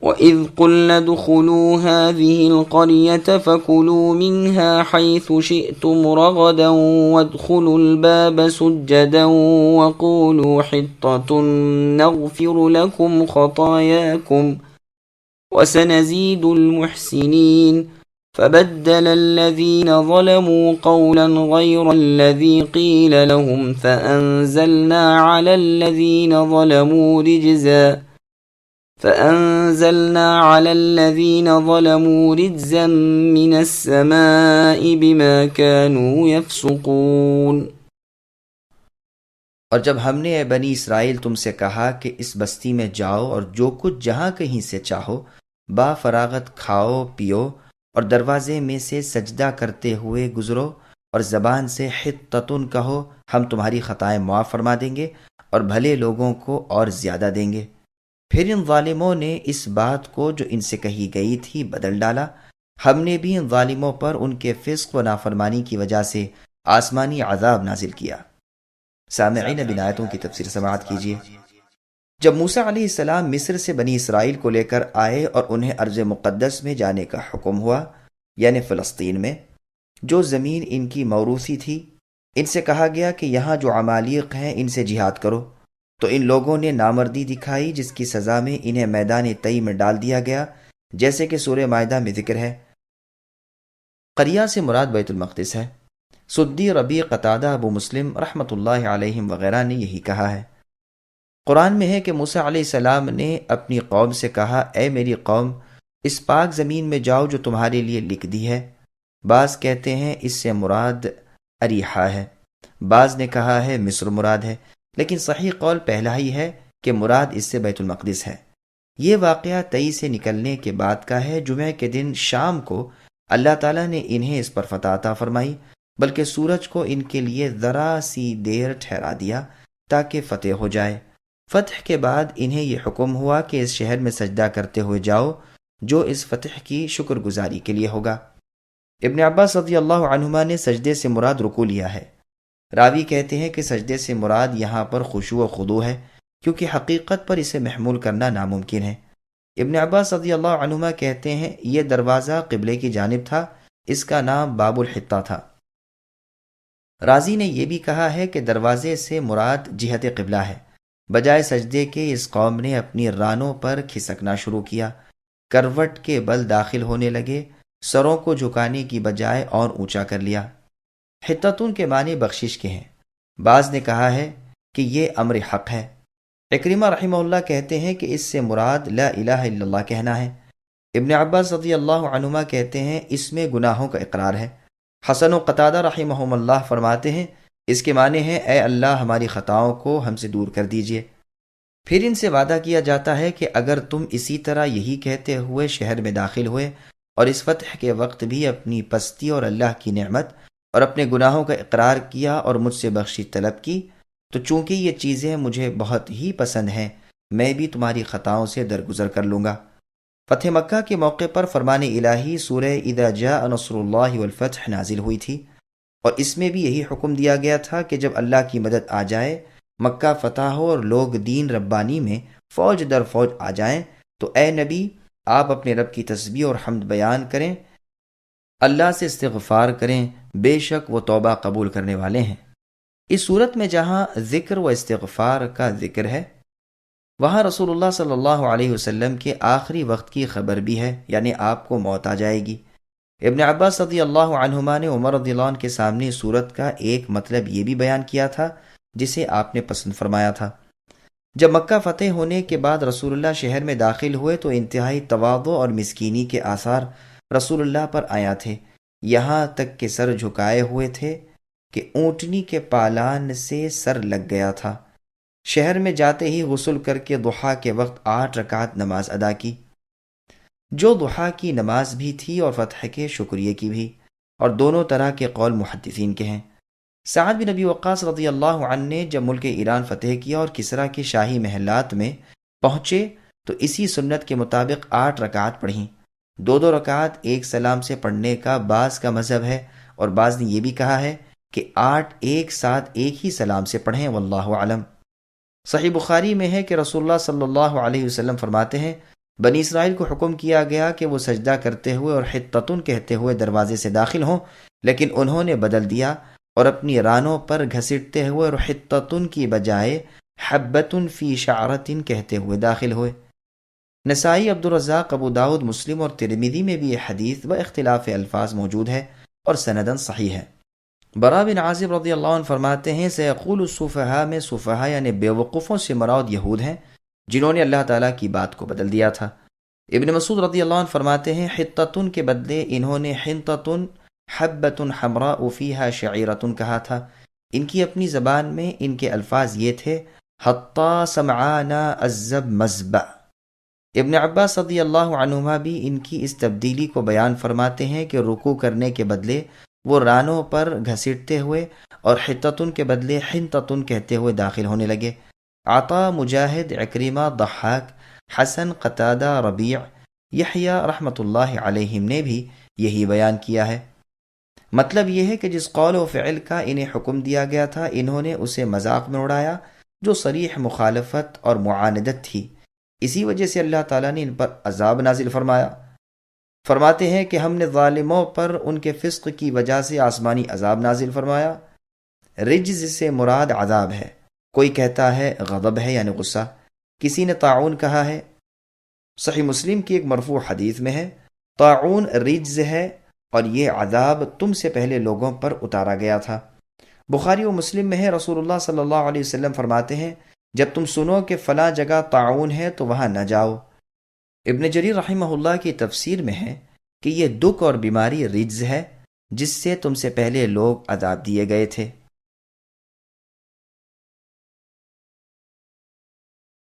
وَإِذْ قُلْنَا ادْخُلُوا هَٰذِهِ الْقَرْيَةَ فَكُلُوا مِنْهَا حَيْثُ شِئْتُمْ رَغَدًا وَادْخُلُوا الْبَابَ سُجَّدًا وَقُولُوا حِطَّةٌ نَغْفِرُ لَكُمْ خَطَايَاكُمْ وَسَنَزِيدُ الْمُحْسِنِينَ فَبَدَّلَ الَّذِينَ ظَلَمُوا قَوْلًا غَيْرَ الَّذِي قِيلَ لَهُمْ فَأَنزَلْنَا عَلَى الَّذِينَ ظَلَمُوا رِجْزًا مِّنَ السَّمَاءِ بِمَا كَانُوا يَفْسُقُونَ۔ اور جب ہم نے اے بنی اسرائیل تم سے کہا کہ اس بستی میں جاؤ اور جو کچھ جہاں کہیں سے چاہو با فراغت کھاؤ پیو اور دروازے میں سے سجدہ کرتے ہوئے گزرو اور زبان سے حطتن کہو، ہم تمہاری خطائیں معاف فرما دیں گے اور بھلے لوگوں کو اور زیادہ دیں گے۔ پھر ان ظالموں نے اس بات کو جو ان سے کہی گئی تھی بدل ڈالا۔ ہم نے بھی ان ظالموں پر ان کے فسق و نافرمانی کی وجہ سے آسمانی عذاب نازل کیا۔ سامعین، اب ان آیتوں کی تفسیر سماعت کیجیے۔ جب موسیٰ علیہ السلام مصر سے بنی اسرائیل کو لے کر آئے اور انہیں ارض مقدس میں جانے کا حکم ہوا، یعنی فلسطین میں، جو زمین ان کی موروثی تھی، ان سے کہا گیا کہ یہاں جو عمالیق ہیں ان سے جہاد کرو، تو ان لوگوں نے نامردی دکھائی، جس کی سزا میں انہیں میدان طی میں ڈال دیا گیا، جیسے کہ سورہ مائدہ میں ذکر ہے۔ قریہ سے مراد بیت المقدس ہے۔ سدی، ربیع، قتادہ، ابو مسلم رحمۃ اللہ علیہم وغیرہ نے یہی کہا ہے۔ قرآن میں ہے کہ موسیٰ علیہ السلام نے اپنی قوم سے کہا، اے میری قوم، اس پاک زمین میں جاؤ جو تمہارے لیے لکھ دی ہے۔ بعض کہتے ہیں اس سے مراد اریحا ہے، بعض نے کہا ہے مصر مراد ہے، لیکن صحیح قول پہلا ہی ہے کہ مراد اس سے بیت المقدس ہے۔ یہ واقعہ طی سے نکلنے کے بعد کا ہے۔ جمعہ کے دن شام کو اللہ تعالیٰ نے انہیں اس پر فتح عطا فرمائی، بلکہ سورج کو ان کے لیے ذرا سی دیر ٹھہرا دیا تاکہ فتح ہو جائے۔ فتح کے بعد انہیں یہ حکم ہوا کہ اس شہر میں سجدہ کرتے ہوئے جاؤ، جو اس فتح کی شکر گزاری کے لیے ہوگا۔ ابن عباس رضی اللہ عنہما نے سجدے سے مراد رکوع لیا ہے۔ راوی کہتے ہیں کہ سجدے سے مراد یہاں پر خشوع و خضوع ہے، کیونکہ حقیقت پر اسے محمول کرنا ناممکن ہے۔ ابن عباس رضی اللہ عنہما کہتے ہیں یہ دروازہ قبلے کی جانب تھا، اس کا نام باب الحطہ تھا۔ رازی نے یہ بھی کہا ہے کہ دروازے سے مراد جہت قبلہ ہے۔ بجائے سجدے کے اس قوم نے اپنی رانوں پر کھسکنا شروع کیا، کروٹ کے بل داخل ہونے لگے، سروں کو جھکانے کی بجائے اور اونچا کر لیا۔ حطتون کے معنی بخشش کے ہیں۔ بعض نے کہا ہے کہ یہ امر حق ہے۔ اکرمہ رحمہ اللہ کہتے ہیں کہ اس سے مراد لا الہ الا اللہ کہنا ہے۔ ابن عباس رضی اللہ عنہما کہتے ہیں اس میں گناہوں کا اقرار ہے۔ حسن و قتادہ رحمہم اللہ فرماتے ہیں اس کے معنی ہے اے اللہ ہماری خطاؤں کو ہم سے دور کر دیجئے۔ پھر ان سے وعدہ کیا جاتا ہے کہ اگر تم اسی طرح یہی کہتے ہوئے شہر میں داخل ہوئے اور اس فتح کے وقت بھی اپنی پستی اور اللہ کی نعمت اور اپنے گناہوں کا اقرار کیا اور مجھ سے بخشش طلب کی، تو چونکہ یہ چیزیں مجھے بہت ہی پسند ہیں، میں بھی تمہاری خطاؤں سے درگزر کر لوں گا۔ فتح مکہ کے موقع پر فرمان الہی سورہ اذا جاء نصر اللہ والفتح نازل ہوئی تھی، اور اس میں بھی یہی حکم دیا گیا تھا کہ جب اللہ کی مدد آ جائے، مکہ فتح ہو اور لوگ دین ربانی میں فوج در فوج آ جائیں، تو اے نبی آپ اپنے رب کی تسبیح اور حمد بیان کریں، اللہ سے استغفار کریں، بے شک وہ توبہ قبول کرنے والے ہیں۔ اس صورت میں جہاں ذکر و استغفار کا ذکر ہے، وہاں رسول اللہ صلی اللہ علیہ وسلم کے آخری وقت کی خبر بھی ہے، یعنی آپ کو موت آ جائے گی۔ ابن عباس رضی اللہ عنہما نے عمر رضی اللہ عنہ کے سامنے صورت کا ایک مطلب یہ بھی بیان کیا تھا جسے آپ نے پسند فرمایا تھا۔ جب مکہ فتح ہونے کے بعد رسول اللہ شہر میں داخل ہوئے تو انتہائی تواضع اور مسکینی کے آثار رسول اللہ پر آیا تھے، یہاں تک کہ سر جھکائے ہوئے تھے کہ اونٹنی کے پالان سے سر لگ گیا تھا۔ شہر میں جاتے ہی غسل کر کے ضحیٰ کے وقت 8 رکعت نماز ادا کی، جو ضحیٰ کی نماز بھی تھی اور فتح کے شکریہ کی بھی، اور دونوں طرح کے قول محدثین کے ہیں۔ سعد بن ابی وقاص رضی اللہ عنہ نے جب ملک ایران فتح کیا اور کسریٰ کے شاہی محلات میں پہنچے تو اسی سنت کے مطابق 8 رکعت پڑھیں۔ 2 رکعت ایک سلام سے پڑھنے کا بعض کا مذہب ہے، اور بعض نے یہ بھی کہا ہے کہ 8 ایک ساتھ ایک ہی سلام سے پڑھیں، واللہ اعلم۔ صحیح بخاری میں ہے کہ رسول اللہ صلی اللہ علیہ وسلم فرماتے ہیں بنی اسرائیل کو حکم کیا گیا کہ وہ سجدہ کرتے ہوئے اور حطتن کہتے ہوئے دروازے سے داخل ہوں، لیکن انہوں نے بدل دیا اور اپنی رانوں پر گھسیٹتے ہوئے اور حطتن کی بجائے حبتن فی شعرتن کہتے ہوئے داخل ہوئے۔ نسائی، عبدالرزاق، ابو داود، مسلم اور ترمذی میں بھی یہ حدیث و اختلاف الفاظ موجود ہے اور سندن صحیح ہے۔ برا بن عازب رضی اللہ عنہ فرماتے ہیں سیقول السفہاء میں سفہاء یعنی بے وقوفوں سے مراد یہود ہیں جنہوں نے اللہ تعالیٰ کی بات کو بدل دیا تھا۔ ابن مسعود رضی اللہ عنہ فرماتے ہیں حطتن کے بدلے انہوں نے حنطتن حبتن حمراء فیہا شعیرتن کہا تھا۔ ان کی اپنی زبان میں ان کے الفاظ یہ تھے حتی سمعانا الزب مزبع۔ ابن عباس رضی اللہ عنہما بھی ان کی اس تبدیلی کو بیان فرماتے ہیں کہ رکوع کرنے کے بدلے وہ رانوں پر گھسیٹتے ہوئے اور حطتن کے بدلے حنطتن کہتے ہوئے داخل ہونے لگے۔ عطا، مجاہد، عکرمہ، ضحاک، حسن، قتادہ، ربیع، یحییٰ رحمۃ اللہ علیہم نے بھی یہی بیان کیا ہے۔ مطلب یہ ہے کہ جس قول و فعل کا انہیں حکم دیا گیا تھا انہوں نے اسے مذاق میں اڑایا جو صریح مخالفت اور معاندت تھی، اسی وجہ سے اللہ تعالیٰ نے ان پر عذاب نازل فرمایا۔ فرماتے ہیں کہ ہم نے ظالموں پر ان کے فسق کی وجہ سے آسمانی عذاب نازل فرمایا۔ رجز سے مراد عذاب ہے، کوئی کہتا ہے غضب ہے یعنی غصہ، کسی نے طاعون کہا ہے۔ صحیح مسلم کی ایک مرفوع حدیث میں ہے طاعون رجز ہے اور یہ عذاب تم سے پہلے لوگوں پر اتارا گیا تھا۔ بخاری و مسلم میں ہے رسول اللہ صلی اللہ علیہ وسلم فرماتے ہیں جب تم سنو کہ فلاں جگہ طاعون ہے تو وہاں نہ جاؤ۔ ابن جریر رحمہ اللہ کی تفسیر میں ہے کہ یہ دکھ اور بیماری رجز ہے جس سے تم سے پہلے لوگ عذاب دیے گئے تھے۔